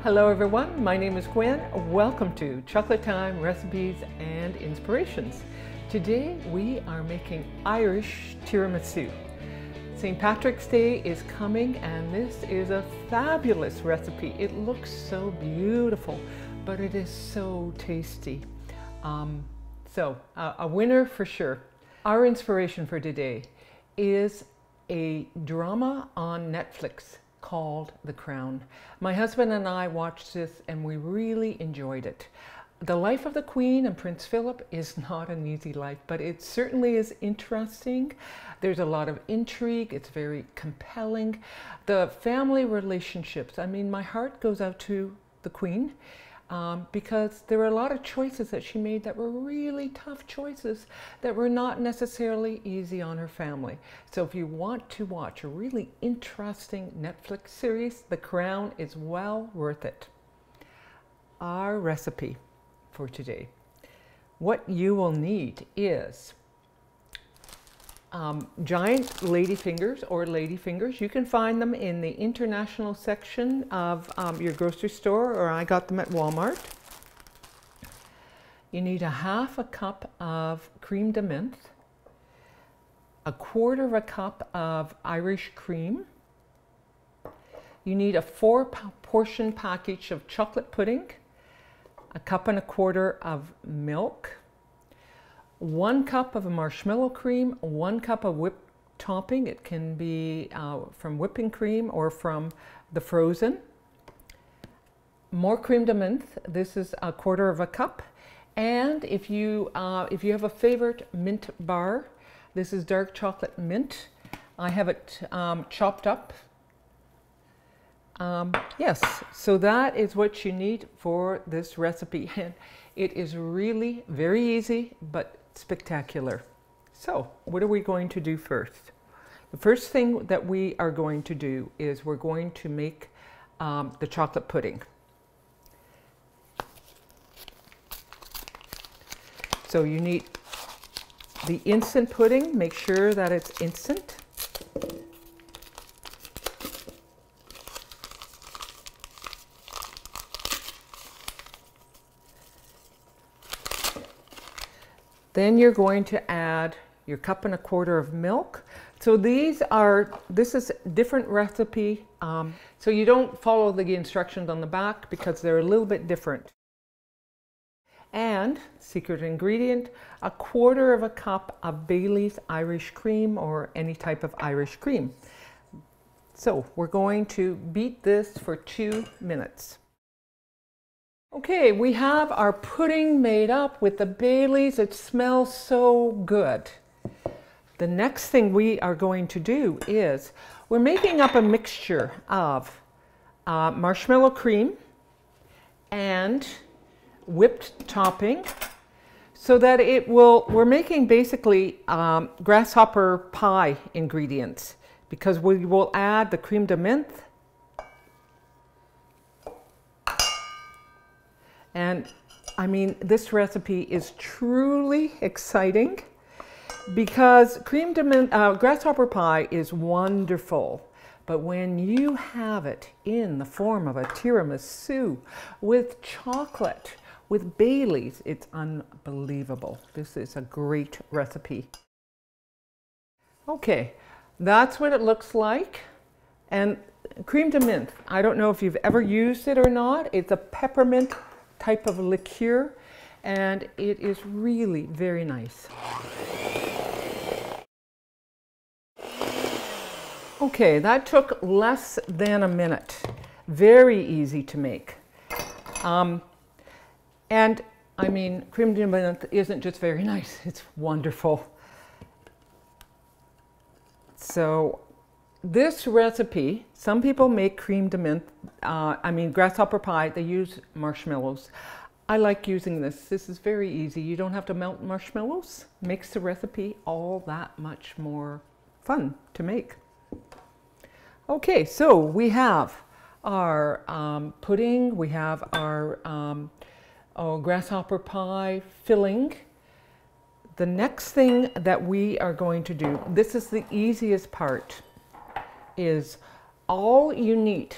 Hello everyone, my name is Gwen. Welcome to Chocolate Time Recipes and Inspirations. Today we are making Irish tiramisu. St. Patrick's Day is coming and this is a fabulous recipe. It looks so beautiful, but it is so tasty. A winner for sure. Our inspiration for today is a drama on Netflix called The Crown. My husband and I watched this and we really enjoyed it. The life of the Queen and Prince Philip is not an easy life, but it certainly is interesting. There's a lot of intrigue. It's very compelling. The family relationships, I mean, my heart goes out to the Queen because there were a lot of choices that she made that were really tough choices that were not necessarily easy on her family. So if you want to watch a really interesting Netflix series, The Crown is well worth it. Our recipe for today. What you will need is giant lady fingers or lady fingers. You can find them in the international section of your grocery store, or I got them at Walmart. You need a half a cup of creme de menthe, a quarter of a cup of Irish cream. You need a 4-portion package of chocolate pudding, a cup and a quarter of milk, 1 cup of marshmallow cream, 1 cup of whipped topping. It can be from whipping cream or from the frozen. More creme de menthe. This is a quarter of a cup. And if you have a favorite mint bar, this is dark chocolate mint. I have it chopped up. Yes, so that is what you need for this recipe. And it is really very easy, but spectacular. So what are we going to do first? The first thing that we are going to do is we're going to make the chocolate pudding. So you need the instant pudding. Make sure that it's instant. Then you're going to add your cup and a quarter of milk. So this is a different recipe. So you don't follow the instructions on the back because they're a little bit different. And secret ingredient, a quarter of a cup of Bailey's Irish cream or any type of Irish cream. So we're going to beat this for 2 minutes. Okay, we have our pudding made up with the Baileys. It smells so good. The next thing we are going to do is we're making up a mixture of marshmallow cream and whipped topping so that we're making basically grasshopper pie ingredients because we will add the creme de menthe. And I mean, this recipe is truly exciting because creme de menthe, grasshopper pie is wonderful. But when you have it in the form of a tiramisu with chocolate, with Baileys, it's unbelievable. This is a great recipe. Okay, that's what it looks like. And creme de menthe, I don't know if you've ever used it or not. It's a peppermint type of liqueur, and it is really very nice. Okay, that took less than a minute. Very easy to make. And I mean, creme de menthe isn't just very nice, it's wonderful. So this recipe, some people make creme de menthe, grasshopper pie, they use marshmallows. I like using this. This is very easy. You don't have to melt marshmallows. Makes the recipe all that much more fun to make. Okay, so we have our pudding, we have our grasshopper pie filling. The next thing that we are going to do, this is the easiest part, is all you need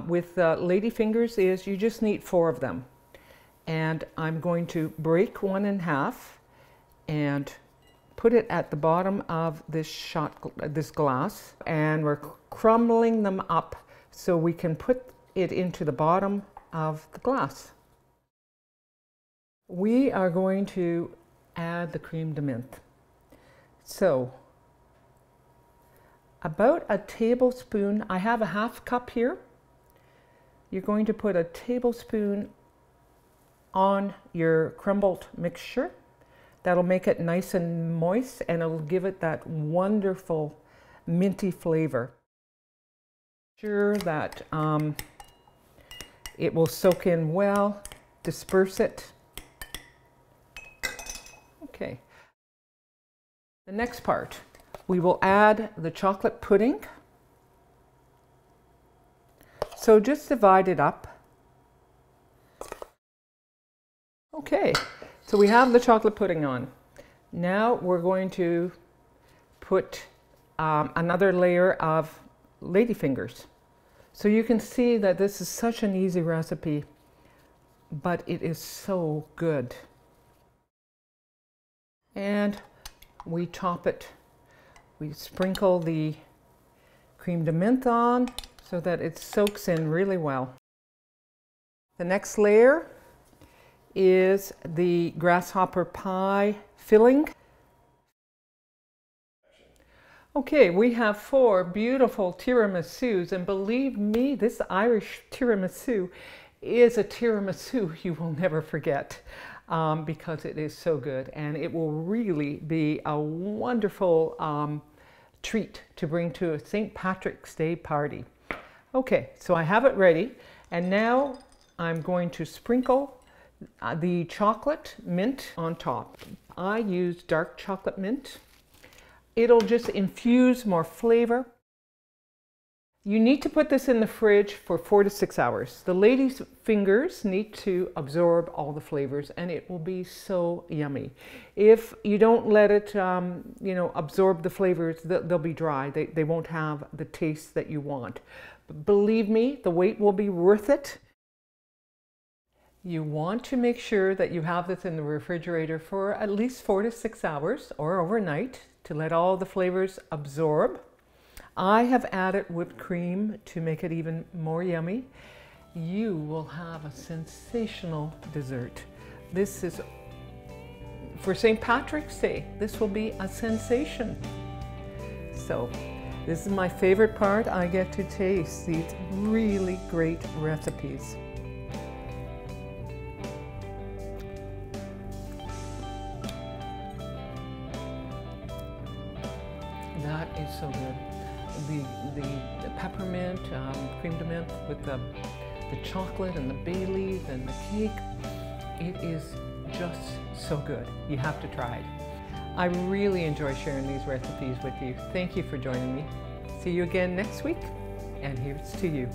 with lady fingers is you just need 4 of them. And I'm going to break one in half and put it at the bottom of this glass, and we're crumbling them up so we can put it into the bottom of the glass. We are going to add the crème de menthe. So about a tablespoon, I have a half cup here. You're going to put a tablespoon on your crumbled mixture. That'll make it nice and moist, and it'll give it that wonderful minty flavor. Sure that it will soak in well. Disperse it. Okay. The next part, we will add the chocolate pudding. So just divide it up. Okay, so we have the chocolate pudding on. Now we're going to put another layer of ladyfingers. So you can see that this is such an easy recipe, but it is so good. And we top it. We sprinkle the crème de menthe on so that it soaks in really well. The next layer is the grasshopper pie filling. Okay, we have 4 beautiful tiramisus, and believe me, this Irish tiramisu is a tiramisu you will never forget, because it is so good, and it will really be a wonderful treat to bring to a St. Patrick's Day party. Okay, so I have it ready, and now I'm going to sprinkle the chocolate mint on top. I use dark chocolate mint. It'll just infuse more flavor. You need to put this in the fridge for 4 to 6 hours. The lady's fingers need to absorb all the flavors, and it will be so yummy. If you don't let it absorb the flavors, they'll be dry. They won't have the taste that you want. But believe me, the wait will be worth it. You want to make sure that you have this in the refrigerator for at least 4 to 6 hours or overnight to let all the flavors absorb. I have added whipped cream to make it even more yummy. You will have a sensational dessert. This is, for St. Patrick's Day, this will be a sensation. So this is my favorite part. I get to taste these really great recipes. That is so good. The peppermint, crème de menthe with the chocolate and the bay leaf and the cake, it is just so good. You have to try it. I really enjoy sharing these recipes with you. Thank you for joining me. See you again next week, and here's to you.